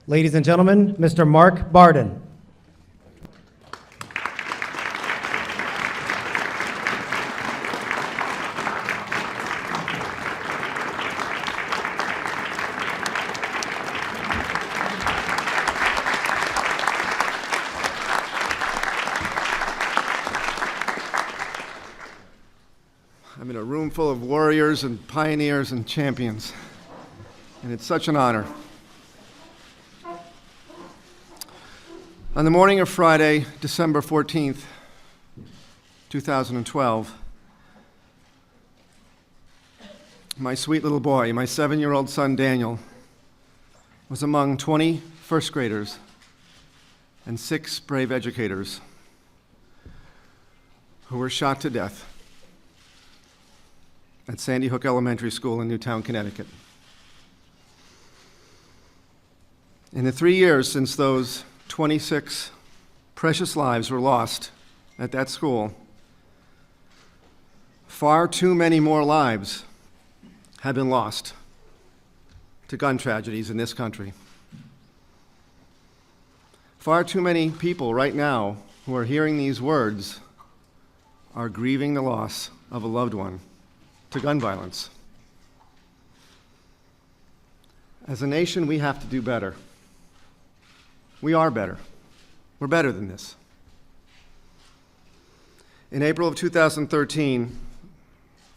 Ladies and gentlemen, Mr. Mark Barden. I'm in a room full of warriors and pioneers and champions, and it's such an honor. On the morning of Friday, December 14th, 2012, my sweet little boy, my 7-year-old son Daniel, was among 20 first graders and 6 brave educators who were shot to death at Sandy Hook Elementary School in Newtown, Connecticut. In the 3 years since those 26 precious lives were lost at that school, far too many more lives have been lost to gun tragedies in this country. Far too many people right now who are hearing these words are grieving the loss of a loved one to gun violence. As a nation, we have to do better. We are better. We're better than this. In April of 2013,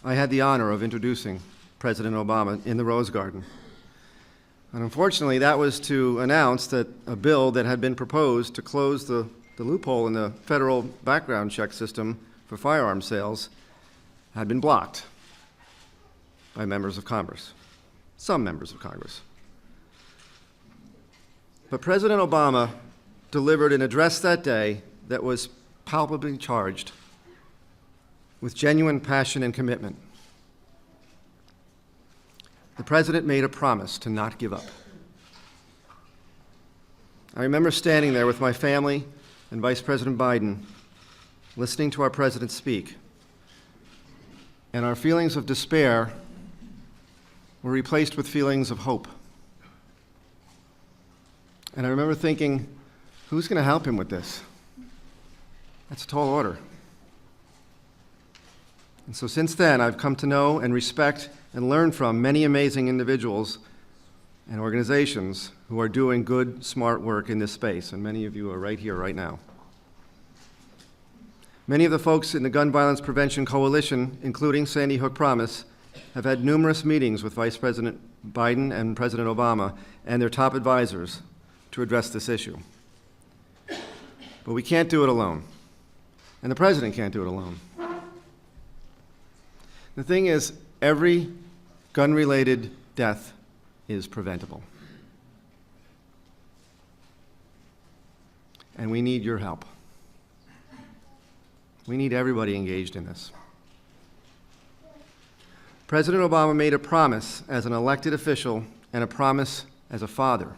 I had the honor of introducing President Obama in the Rose Garden. And unfortunately, that was to announce that a bill that had been proposed to close the loophole in the federal background check system for firearm sales had been blocked by members of Congress, some members of Congress. But President Obama delivered an address that day that was palpably charged with genuine passion and commitment. The president made a promise to not give up. I remember standing there with my family and Vice President Biden, listening to our president speak, and our feelings of despair were replaced with feelings of hope. And I remember thinking, who's going to help him with this? That's a tall order. And so since then, I've come to know and respect and learn from many amazing individuals and organizations who are doing good, smart work in this space, and many of you are right here, right now. Many of the folks in the Gun Violence Prevention Coalition, including Sandy Hook Promise, have had numerous meetings with Vice President Biden and President Obama and their top advisors to address this issue. But we can't do it alone, and the president can't do it alone. The thing is, every gun-related death is preventable. And we need your help. We need everybody engaged in this. President Obama made a promise as an elected official and a promise as a father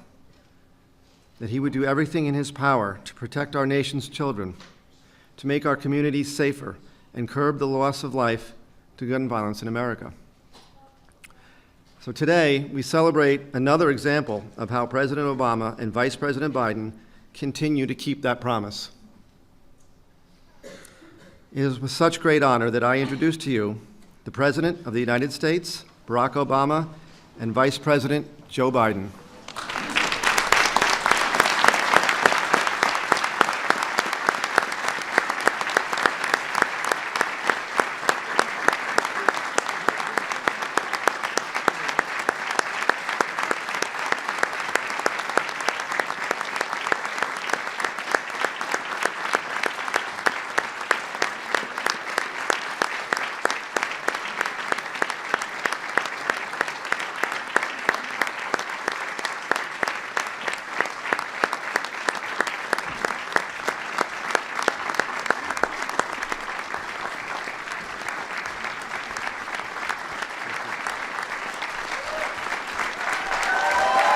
that he would do everything in his power to protect our nation's children, to make our communities safer, and curb the loss of life to gun violence in America. So today, we celebrate another example of how President Obama and Vice President Biden continue to keep that promise. It is with such great honor that I introduce to you the President of the United States, Barack Obama, and Vice President Joe Biden.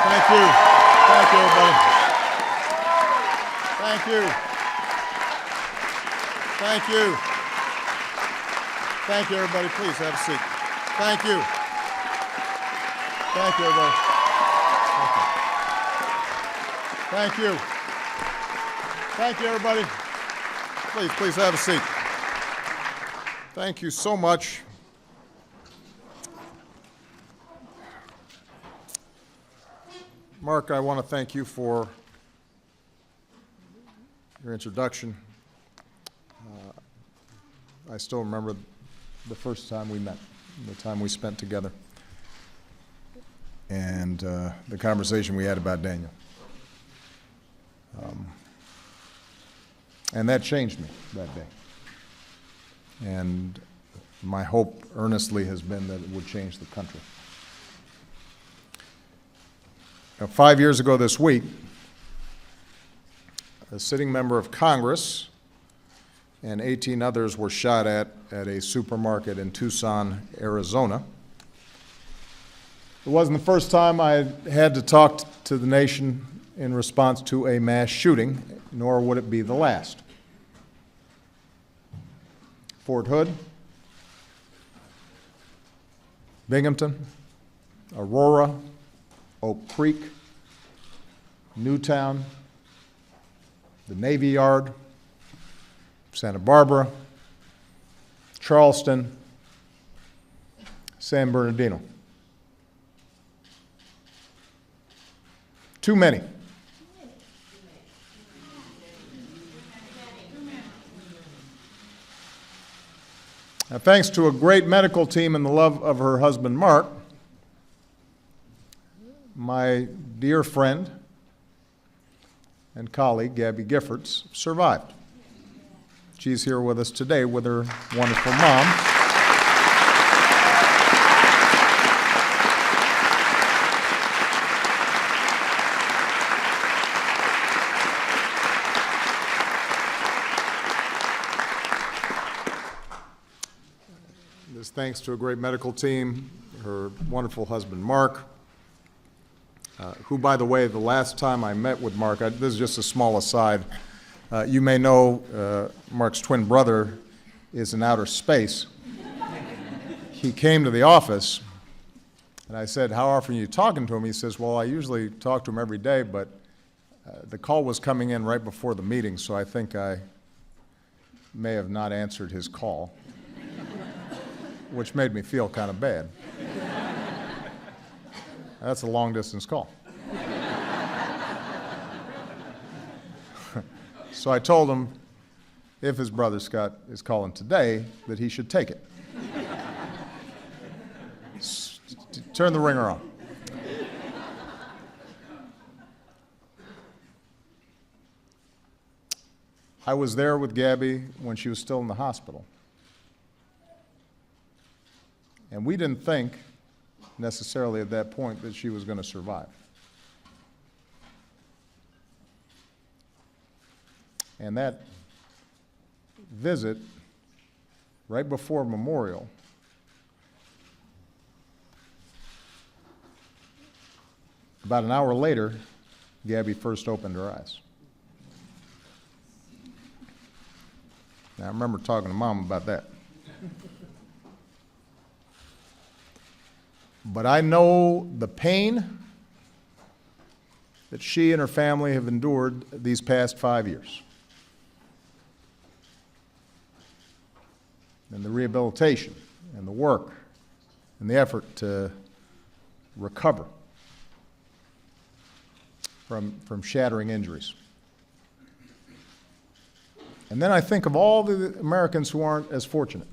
Thank you. Thank you, everybody. Thank you. Thank you. Thank you, everybody. Please have a seat. Thank you. Thank you, everybody. Thank you. Thank you. Thank you, everybody. Please have a seat. Thank you so much. Mark, I want to thank you for your introduction. I still remember the first time we met, the time we spent together, and the conversation we had about Daniel. And that changed me that day. And my hope earnestly has been that it would change the country. Now, 5 years ago this week, a sitting member of Congress and 18 others were shot at a supermarket in Tucson, Arizona. It wasn't the first time I had to talk to the nation in response to a mass shooting, nor would it be the last. Fort Hood, Binghamton, Aurora, Oak Creek, Newtown, the Navy Yard, Santa Barbara, Charleston, San Bernardino. Too many. Now, thanks to a great medical team and the love of her husband, Mark, my dear friend and colleague, Gabby Giffords, survived. She's here with us today with her wonderful mom. This thanks to a great medical team, her wonderful husband, Mark, who, by the way, the last time I met with Mark, this is just a small aside, you may know Mark's twin brother is in outer space. He came to the office, and I said, how often are you talking to him? He says, well, I usually talk to him every day, but the call was coming in right before the meeting, so I think I may have not answered his call, which made me feel kind of bad. That's a long-distance call. So I told him if his brother Scott is calling today, that he should take it. Turn the ringer on. I was there with Gabby when she was still in the hospital. And we didn't think necessarily at that point that she was going to survive. And that visit, right before Memorial, about an hour later, Gabby first opened her eyes. Now, I remember talking to Mom about that. But I know the pain that she and her family have endured these past 5 years. And the rehabilitation and the work and the effort to recover from shattering injuries. And then I think of all the Americans who aren't as fortunate.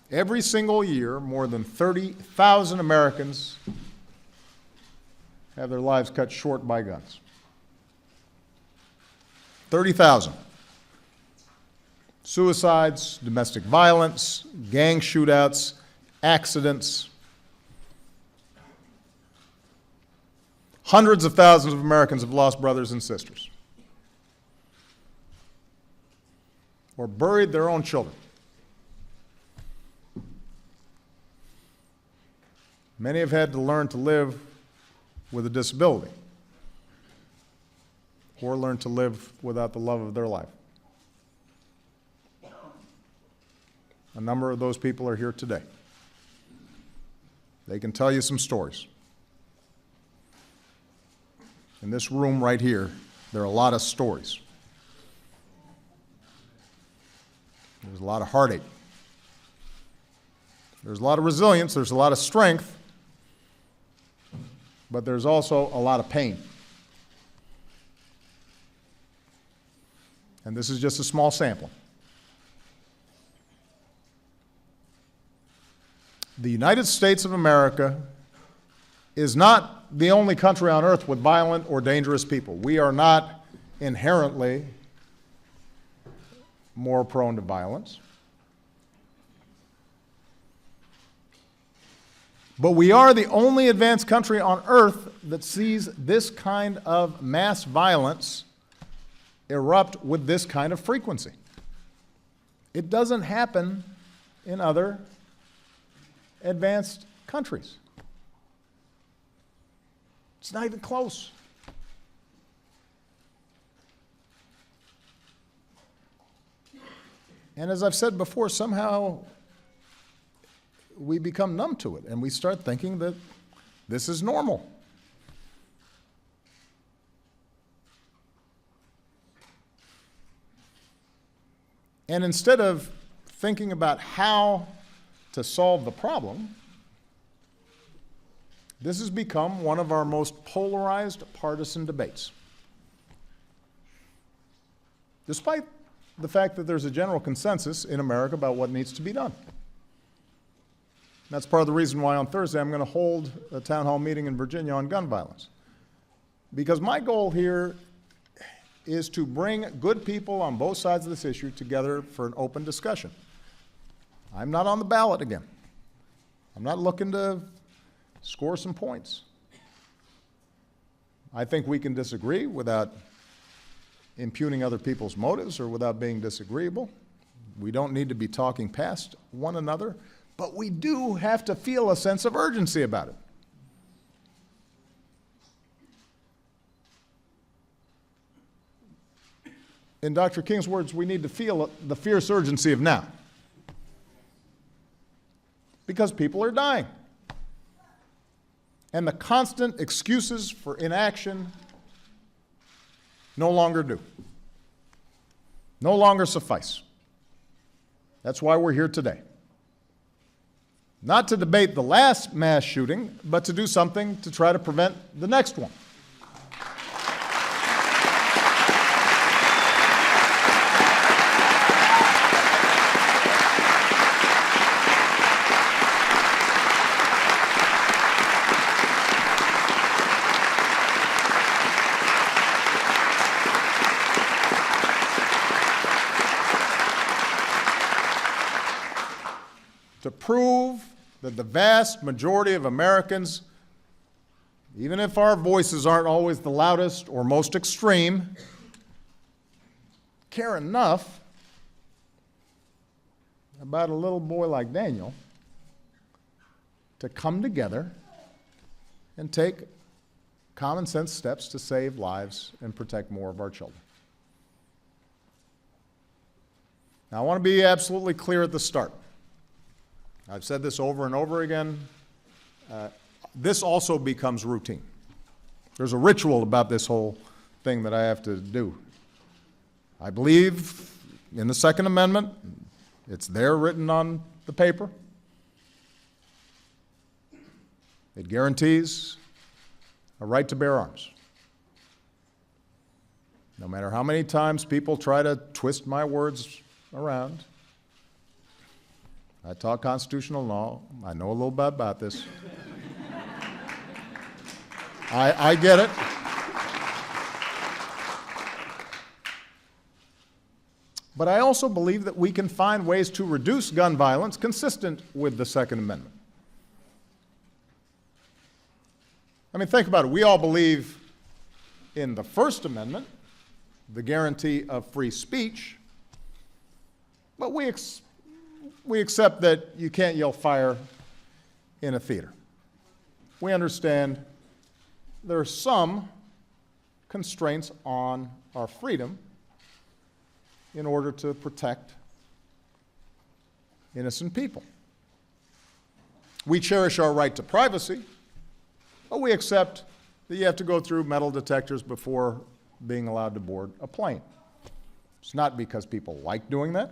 Every single year, more than 30,000 Americans have their lives cut short by guns. 30,000. Suicides, domestic violence, gang shootouts, accidents. Hundreds of thousands of Americans have lost brothers and sisters, or buried their own children. Many have had to learn to live with a disability, or learn to live without the love of their life. A number of those people are here today. They can tell you some stories. in this room right here, there are a lot of stories. There's a lot of heartache. There's a lot of resilience. There's a lot of strength. But there's also a lot of pain. And this is just a small sample. The United States of America is not the only country on earth with violent or dangerous people. We are not inherently more prone to violence. But we are the only advanced country on earth that sees this kind of mass violence erupt with this kind of frequency. It doesn't happen in other advanced countries. It's not even close. And as I've said before, somehow we become numb to it and we start thinking that this is normal. And instead of thinking about how to solve the problem, this has become one of our most polarized partisan debates. Despite the fact that there's a general consensus in America about what needs to be done. That's part of the reason why on Thursday I'm going to hold a town hall meeting in Virginia on gun violence. Because my goal here is to bring good people on both sides of this issue together for an open discussion. I'm not on the ballot again. I'm not looking to score some points. I think we can disagree without impugning other people's motives or without being disagreeable. We don't need to be talking past one another, but we do have to feel a sense of urgency about it. In Dr. King's words, we need to feel the fierce urgency of now. Because people are dying. And the constant excuses for inaction no longer do. No longer suffice. That's why we're here today. Not to debate the last mass shooting, but to do something to try to prevent the next one. To prove that the vast majority of Americans, even if our voices aren't always the loudest or most extreme, care enough about a little boy like Daniel to come together and take common sense steps to save lives and protect more of our children. Now, I want to be absolutely clear at the start. I've said this over and over again. This also becomes routine. There's a ritual about this whole thing that I have to do. I believe in the Second Amendment. It's there written on the paper. It guarantees a right to bear arms. No matter how many times people try to twist my words around, I taught constitutional law. I know a little bit about this. I get it. But I also believe that we can find ways to reduce gun violence consistent with the Second Amendment. I mean, think about it. We all believe in the First Amendment, the guarantee of free speech, but we accept that you can't yell fire in a theater. We understand there are some constraints on our freedom in order to protect innocent people. We cherish our right to privacy, but we accept that you have to go through metal detectors before being allowed to board a plane. It's not because people like doing that,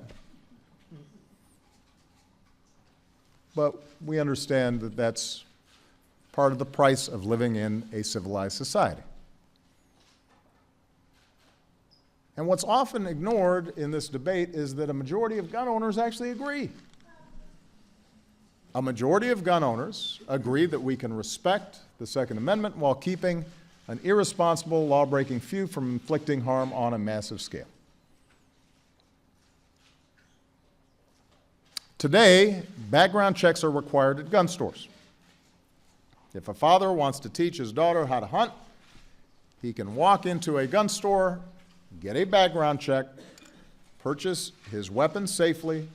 but we understand that that's part of the price of living in a civilized society. And what's often ignored in this debate is that a majority of gun owners actually agree. A majority of gun owners agree that we can respect the Second Amendment while keeping an irresponsible, law-breaking few from inflicting harm on a massive scale. Today, background checks are required at gun stores. If a father wants to teach his daughter how to hunt, he can walk into a gun store, get a background check, purchase his weapon safely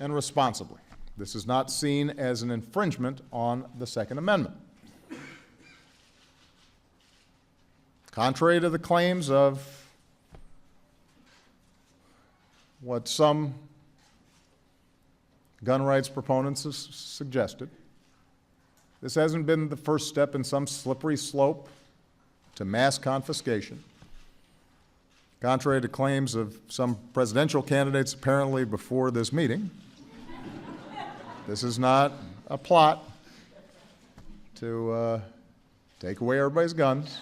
and responsibly. This is not seen as an infringement on the Second Amendment. Contrary to the claims of what some gun rights proponents have suggested, this hasn't been the first step in some slippery slope to mass confiscation. Contrary to claims of some presidential candidates apparently before this meeting, this is not a plot to take away everybody's guns.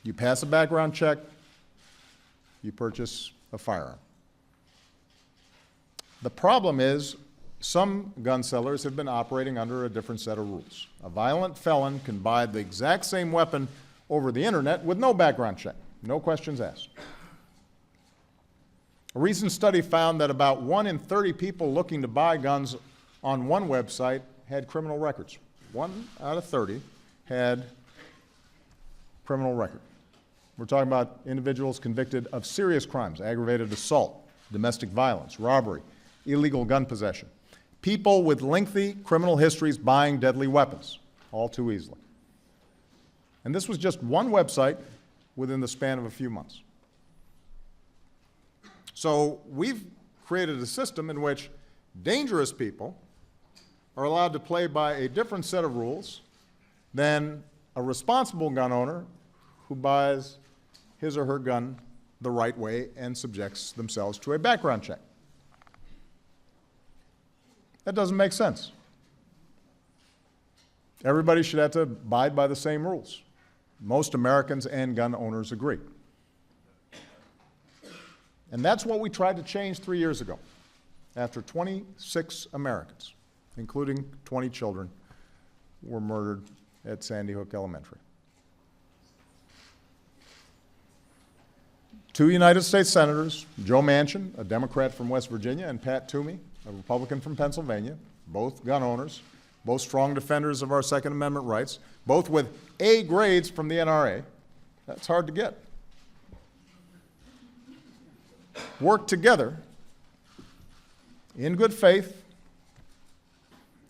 You pass a background check, you purchase a firearm. The problem is some gun sellers have been operating under a different set of rules. A violent felon can buy the exact same weapon over the internet with no background check, no questions asked. A recent study found that about 1 in 30 people looking to buy guns on one website had criminal records. 1 out of 30 had criminal record. We're talking about individuals convicted of serious crimes, aggravated assault, domestic violence, robbery, illegal gun possession. People with lengthy criminal histories buying deadly weapons, all too easily. And this was just one website within the span of a few months. So we've created a system in which dangerous people are allowed to play by a different set of rules than a responsible gun owner who buys his or her gun the right way and subjects themselves to a background check. That doesn't make sense. Everybody should have to abide by the same rules. Most Americans and gun owners agree. And that's what we tried to change 3 years ago, after 26 Americans, including 20 children, were murdered at Sandy Hook Elementary. 2 United States senators, Joe Manchin, a Democrat from West Virginia, and Pat Toomey, a Republican from Pennsylvania, both gun owners, both strong defenders of our Second Amendment rights, both with A grades from the NRA. That's hard to get. Work together in good faith,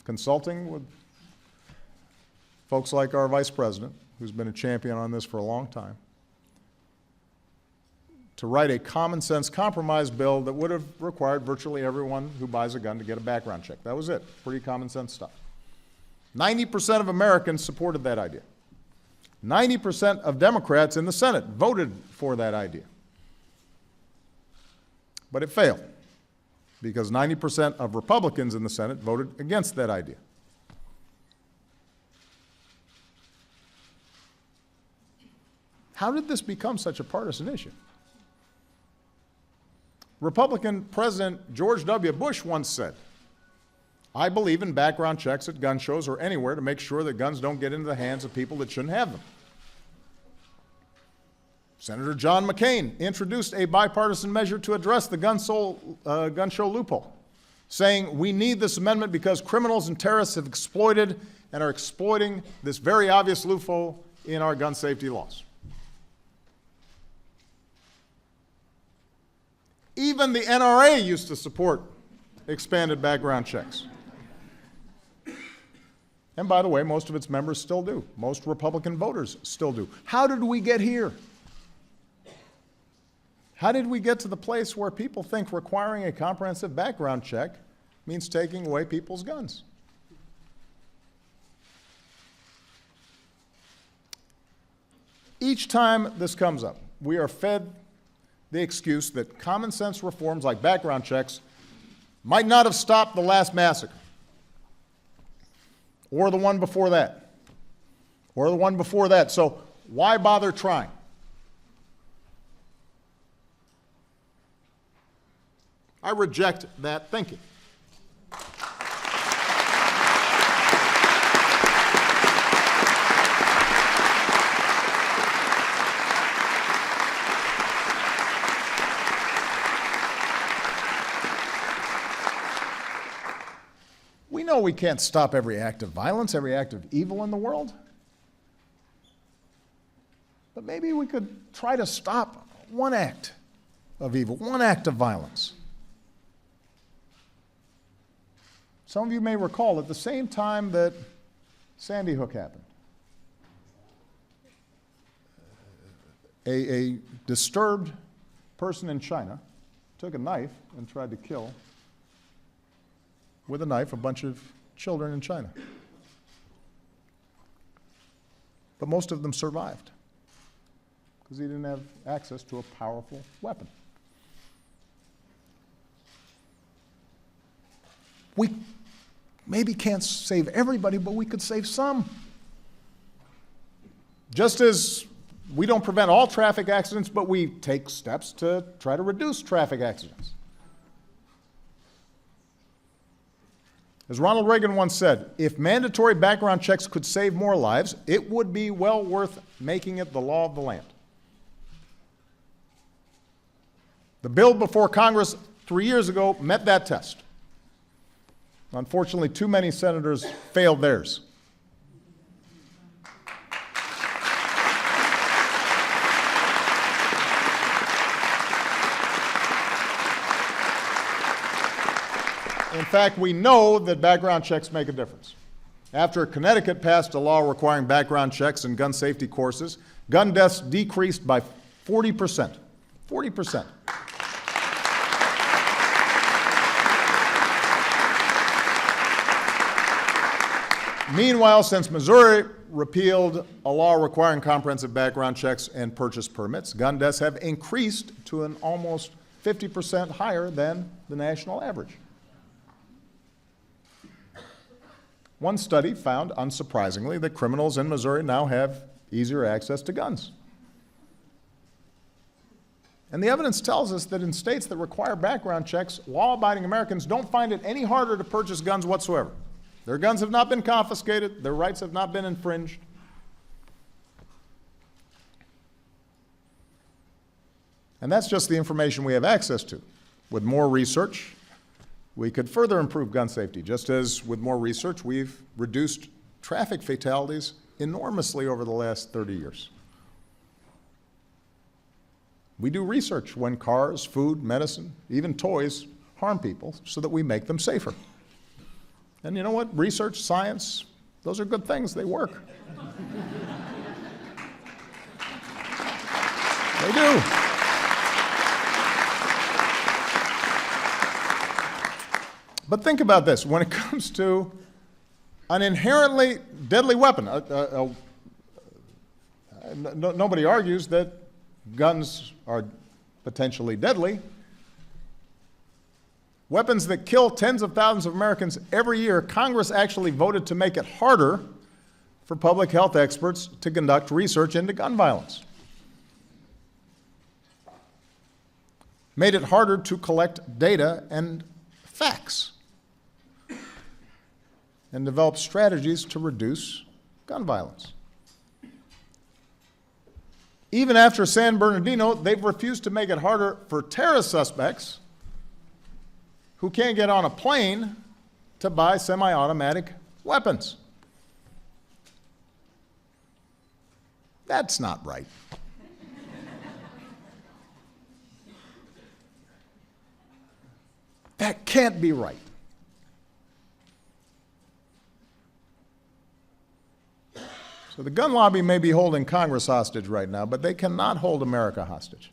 consulting with folks like our Vice President, who's been a champion on this for a long time, to write a common sense compromise bill that would have required virtually everyone who buys a gun to get a background check. That was it. Pretty common sense stuff. 90% of Americans supported that idea. 90% of Democrats in the Senate voted for that idea. But it failed because 90% of Republicans in the Senate voted against that idea. How did this become such a partisan issue? Republican President George W. Bush once said, "I believe in background checks at gun shows or anywhere to make sure that guns don't get into the hands of people that shouldn't have them." Senator John McCain introduced a bipartisan measure to address the gun show loophole, saying, "We need this amendment because criminals and terrorists have exploited and are exploiting this very obvious loophole in our gun safety laws." Even the NRA used to support expanded background checks. And by the way, most of its members still do. Most Republican voters still do. How did we get here? How did we get to the place where people think requiring a comprehensive background check means taking away people's guns? Each time this comes up, we are fed the excuse that common sense reforms like background checks might not have stopped the last massacre, or the one before that, or the one before that. So why bother trying? I reject that thinking. We know we can't stop every act of violence, every act of evil in the world. But maybe we could try to stop one act of evil, one act of violence. Some of you may recall at the same time that Sandy Hook happened, a disturbed person in China took a knife and tried to kill with a knife a bunch of children in China. But most of them survived because he didn't have access to a powerful weapon. We maybe can't save everybody, but we could save some. Just as we don't prevent all traffic accidents, but we take steps to try to reduce traffic accidents. As Ronald Reagan once said, if mandatory background checks could save more lives, it would be well worth making it the law of the land. The bill before Congress 3 years ago met that test. Unfortunately, too many senators failed theirs. In fact, we know that background checks make a difference. After Connecticut passed a law requiring background checks in gun safety courses, gun deaths decreased by 40%. 40%. Meanwhile, since Missouri repealed a law requiring comprehensive background checks and purchase permits, gun deaths have increased to an almost 50% higher than the national average. One study found, unsurprisingly, that criminals in Missouri now have easier access to guns. And the evidence tells us that in states that require background checks, law-abiding Americans don't find it any harder to purchase guns whatsoever. Their guns have not been confiscated, their rights have not been infringed. And that's just the information we have access to. With more research, we could further improve gun safety, just as with more research, we've reduced traffic fatalities enormously over the last 30 years. We do research when cars, food, medicine, even toys harm people so that we make them safer. And you know what? Research, science, those are good things. They work. They do. But think about this. When it comes to an inherently deadly weapon, nobody argues that guns are potentially deadly. Weapons that kill tens of thousands of Americans every year, Congress actually voted to make it harder for public health experts to conduct research into gun violence. Made it harder to collect data and facts and develop strategies to reduce gun violence. Even after San Bernardino, they've refused to make it harder for terrorist suspects who can't get on a plane to buy semi-automatic weapons. That's not right. That can't be right. So the gun lobby may be holding Congress hostage right now, but they cannot hold America hostage.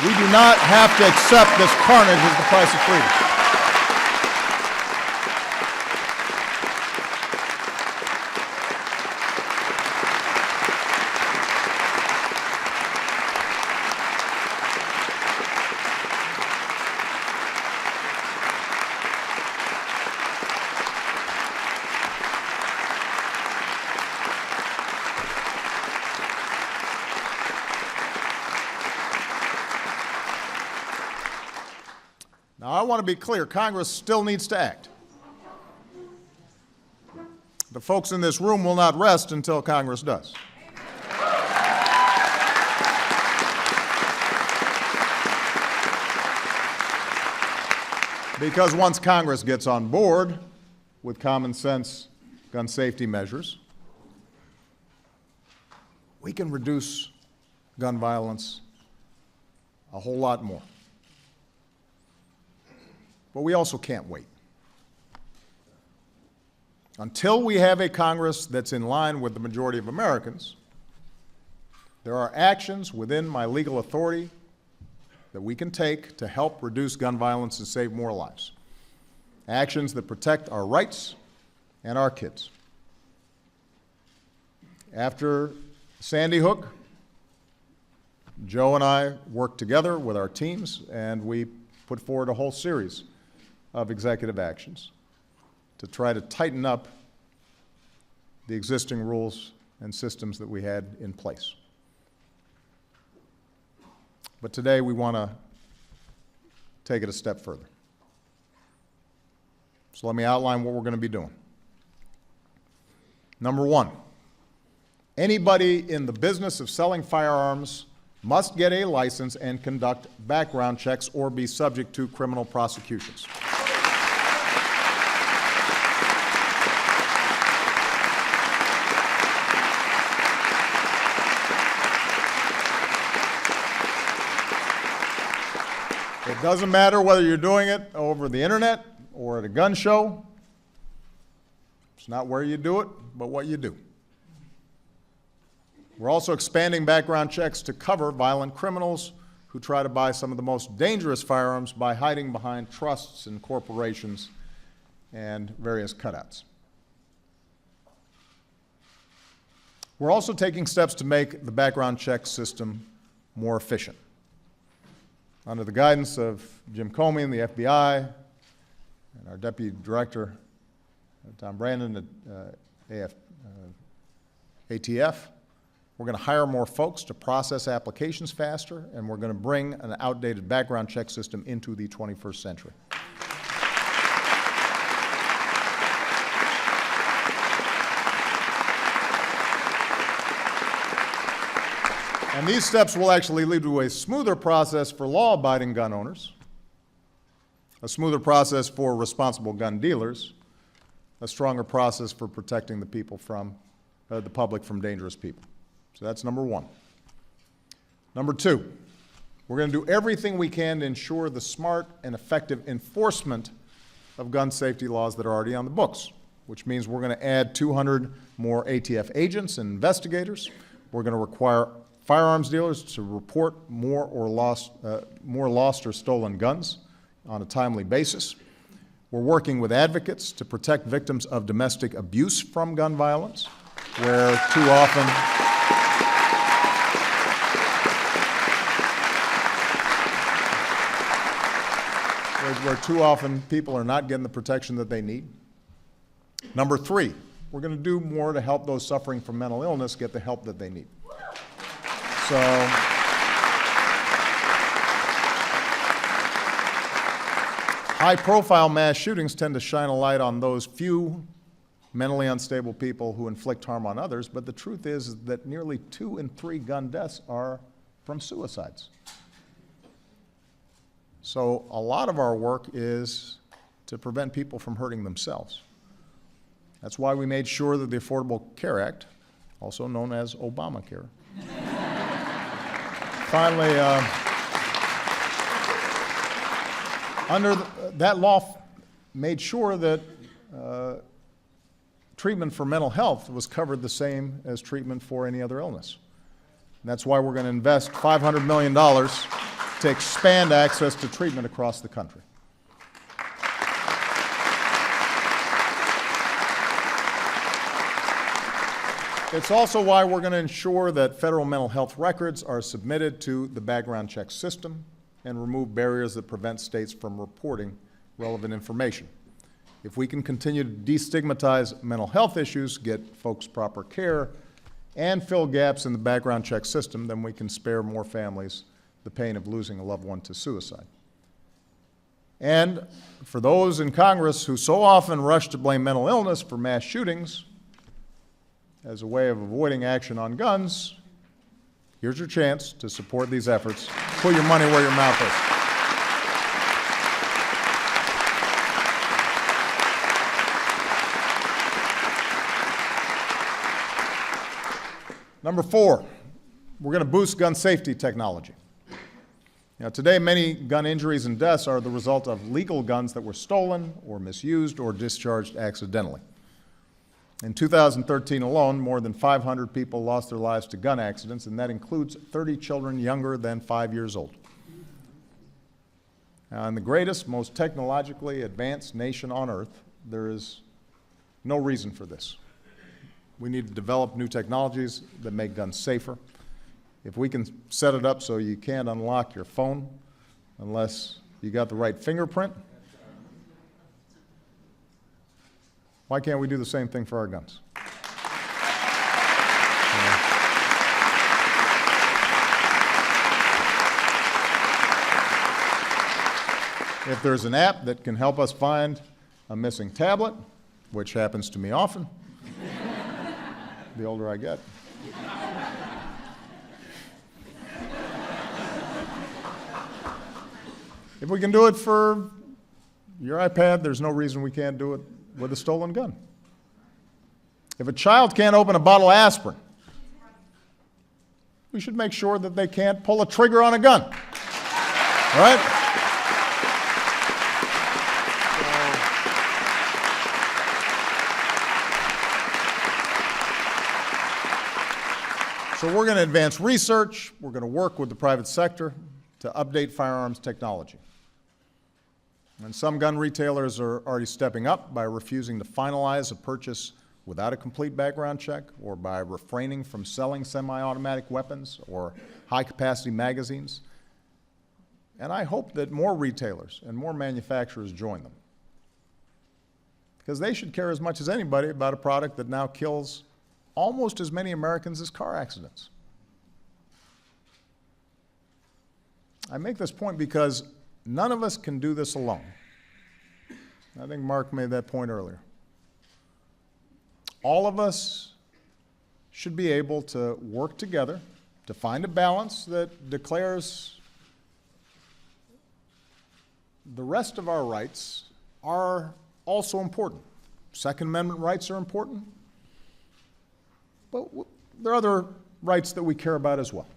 We do not have to accept this carnage as the price of freedom. want to be clear, Congress still needs to act. The folks in this room will not rest until Congress does. Because once Congress gets on board with common sense gun safety measures, we can reduce gun violence a whole lot more. But we also can't wait. Until we have a Congress that's in line with the majority of Americans, there are actions within my legal authority that we can take to help reduce gun violence and save more lives. Actions that protect our rights and our kids. After Sandy Hook, Joe and I worked together with our teams, and we put forward a whole series of executive actions to try to tighten up the existing rules and systems that we had in place. But today we want to take it a step further. So let me outline what we're going to be doing. Number one, anybody in the business of selling firearms must get a license and conduct background checks or be subject to criminal prosecutions. It doesn't matter whether you're doing it over the internet or at a gun show. It's not where you do it, but what you do. We're also expanding background checks to cover violent criminals who try to buy some of the most dangerous firearms by hiding behind trusts and corporations and various cutouts. We're also taking steps to make the background check system more efficient. Under the guidance of Jim Comey and the FBI and our Deputy Director, Tom Brandon at ATF, we're going to hire more folks to process applications faster, and we're going to bring an outdated background check system into the 21st century. And these steps will actually lead to a smoother process for law-abiding gun owners, a smoother process for responsible gun dealers, a stronger process for protecting the people from, the public from dangerous people. So that's number one. Number two, we're going to do everything we can to ensure the smart and effective enforcement of gun safety laws that are already on the books, which means we're going to add 200 more ATF agents and investigators. We're going to require firearms dealers to report more lost or stolen guns on a timely basis. We're working with advocates to protect victims of domestic abuse from gun violence, where too often people are not getting the protection that they need. Number three, we're going to do more to help those suffering from mental illness get the help that they need. So, high-profile mass shootings tend to shine a light on those few mentally unstable people who inflict harm on others, but the truth is that nearly 2 in 3 gun deaths are from suicides. So a lot of our work is to prevent people from hurting themselves. That's why we made sure that the Affordable Care Act, also known as Obamacare, finally, that law made sure that treatment for mental health was covered the same as treatment for any other illness. And that's why we're going to invest $500 million to expand access to treatment across the country. It's also why we're going to ensure that federal mental health records are submitted to the background check system and remove barriers that prevent states from reporting relevant information. If we can continue to destigmatize mental health issues, get folks proper care, and fill gaps in the background check system, then we can spare more families the pain of losing a loved one to suicide. And for those in Congress who so often rush to blame mental illness for mass shootings as a way of avoiding action on guns, here's your chance to support these efforts. Put your money where your mouth is. Number 4, we're going to boost gun safety technology. Now, today, many gun injuries and deaths are the result of legal guns that were stolen or misused or discharged accidentally. In 2013 alone, more than 500 people lost their lives to gun accidents, and that includes 30 children younger than 5 years old. Now, in the greatest, most technologically advanced nation on earth, there is no reason for this. We need to develop new technologies that make guns safer. If we can set it up so you can't unlock your phone unless you got the right fingerprint, why can't we do the same thing for our guns? If there's an app that can help us find a missing tablet, which happens to me often, the older I get. If we can do it for your iPad, there's no reason we can't do it with a stolen gun. If a child can't open a bottle of aspirin, we should make sure that they can't pull a trigger on a gun. Right? So we're going to advance research. We're going to work with the private sector to update firearms technology. And some gun retailers are already stepping up by refusing to finalize a purchase without a complete background check, or by refraining from selling semi-automatic weapons or high-capacity magazines. And I hope that more retailers and more manufacturers join them, because they should care as much as anybody about a product that now kills almost as many Americans as car accidents. I make this point because none of us can do this alone. I think Mark made that point earlier. All of us should be able to work together to find a balance that declares the rest of our rights are also important. Second Amendment rights are important, but there are other rights that we care about as well,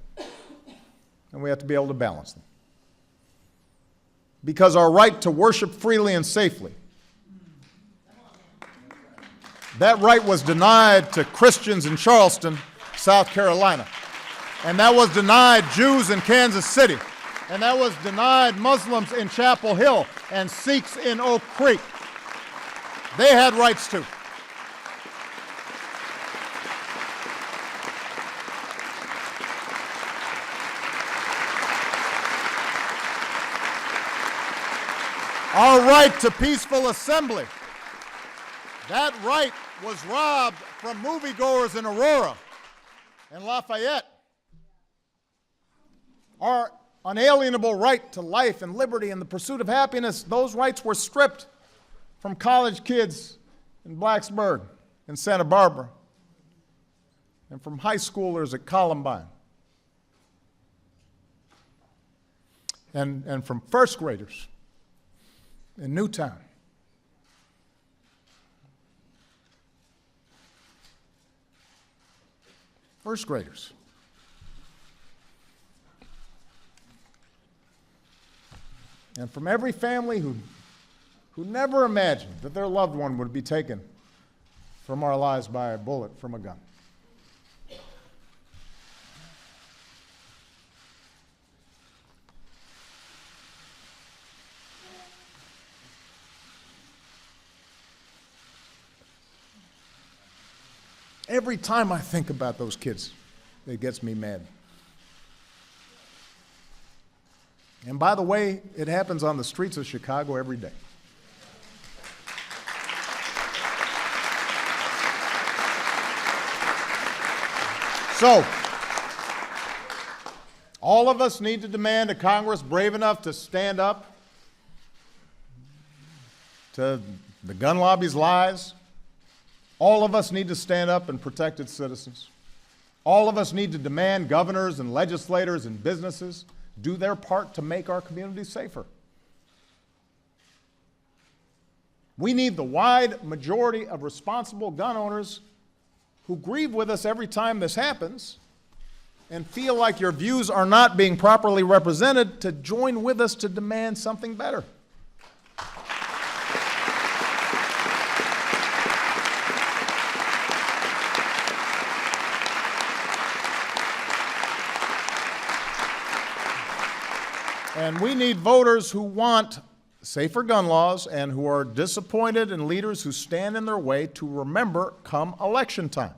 and we have to be able to balance them. Because our right to worship freely and safely, that right was denied to Christians in Charleston, South Carolina, and that was denied Jews in Kansas City, and that was denied Muslims in Chapel Hill and Sikhs in Oak Creek. They had rights too. Our right to peaceful assembly, that right was robbed from moviegoers in Aurora and Lafayette. Our unalienable right to life and liberty and the pursuit of happiness, those rights were stripped from college kids in Blacksburg and Santa Barbara, and from high schoolers at Columbine, and from first graders in Newtown. First graders. And from every family who never imagined that their loved one would be taken from our lives by a bullet from a gun. Every time I think about those kids, it gets me mad. And by the way, it happens on the streets of Chicago every day. So, all of us need to demand a Congress brave enough to stand up to the gun lobby's lies. All of us need to stand up and protect its citizens. All of us need to demand governors and legislators and businesses do their part to make our communities safer. We need the wide majority of responsible gun owners who grieve with us every time this happens and feel like your views are not being properly represented to join with us to demand something better. And we need voters who want safer gun laws and who are disappointed in leaders who stand in their way to remember come election time.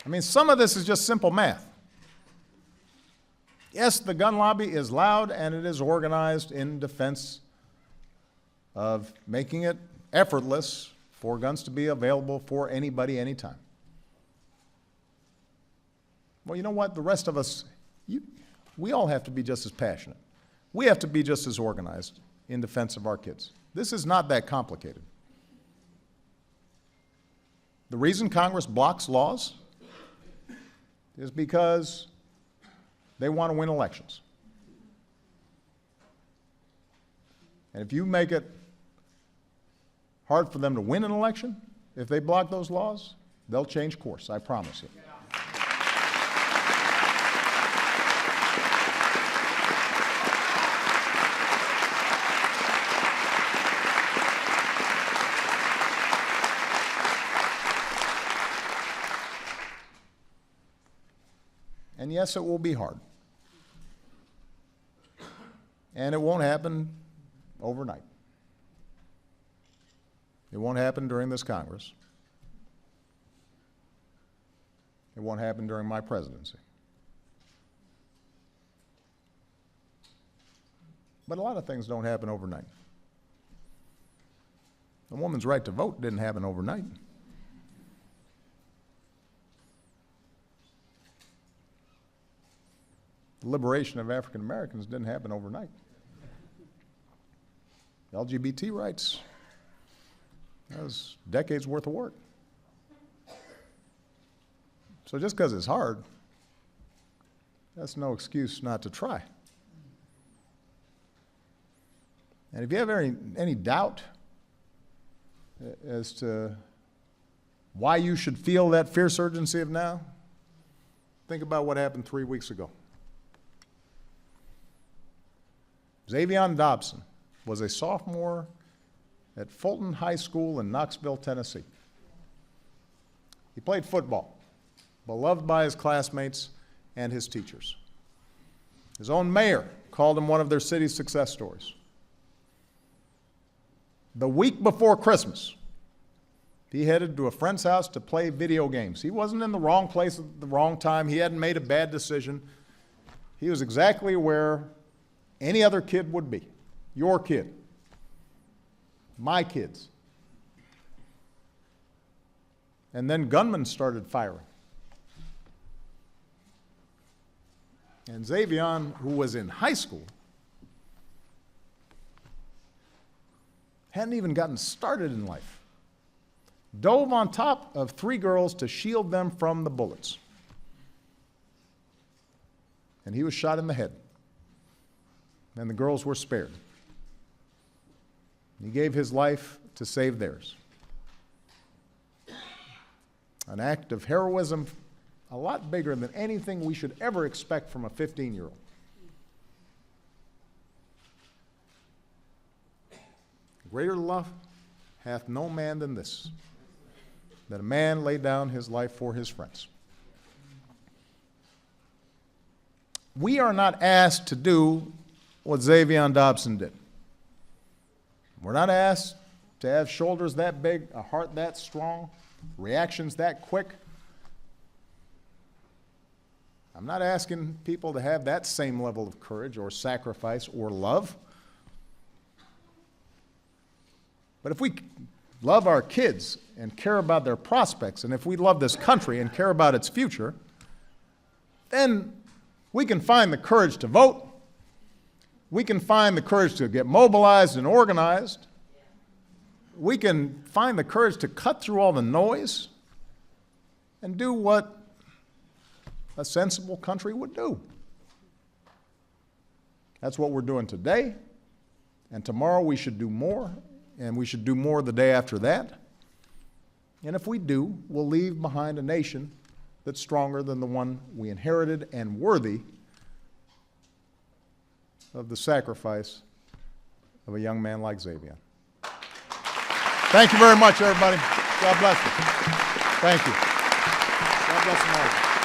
I mean, some of this is just simple math. Yes, the gun lobby is loud and it is organized in defense of making it effortless for guns to be available for anybody, anytime. Well, you know what? The rest of us, we all have to be just as passionate. We have to be just as organized in defense of our kids. This is not that complicated. The reason Congress blocks laws is because they want to win elections. And if you make it hard for them to win an election, if they block those laws, they'll change course, I promise you. And yes, it will be hard. And it won't happen overnight. It won't happen during this Congress. It won't happen during my presidency. But a lot of things don't happen overnight. A woman's right to vote didn't happen overnight. The liberation of African Americans didn't happen overnight. LGBT rights, that was decades worth of work. So just because it's hard, that's no excuse not to try. And if you have any doubt as to why you should feel that fierce urgency of now, think about what happened 3 weeks ago. Xavion Dobson was a sophomore at Fulton High School in Knoxville, Tennessee. He played football, beloved by his classmates and his teachers. His own mayor called him one of their city's success stories. The week before Christmas, he headed to a friend's house to play video games. He wasn't in the wrong place at the wrong time. He hadn't made a bad decision. He was exactly where any other kid would be. Your kid. My kids. And then gunmen started firing. And Xavion, who was in high school, hadn't even gotten started in life, dove on top of 3 girls to shield them from the bullets. And he was shot in the head. And the girls were spared. He gave his life to save theirs. An act of heroism a lot bigger than anything we should ever expect from a 15-year-old. Greater love hath no man than this, that a man lay down his life for his friends. We are not asked to do what Xavion Dobson did. We're not asked to have shoulders that big, a heart that strong, reactions that quick. I'm not asking people to have that same level of courage or sacrifice or love. But if we love our kids and care about their prospects, and if we love this country and care about its future, then we can find the courage to vote. We can find the courage to get mobilized and organized. We can find the courage to cut through all the noise and do what a sensible country would do. That's what we're doing today, and tomorrow we should do more, and we should do more the day after that. And if we do, we'll leave behind a nation that's stronger than the one we inherited and worthy of the sacrifice of a young man like Xavier. Thank you very much, everybody. God bless you. Thank you. God bless America.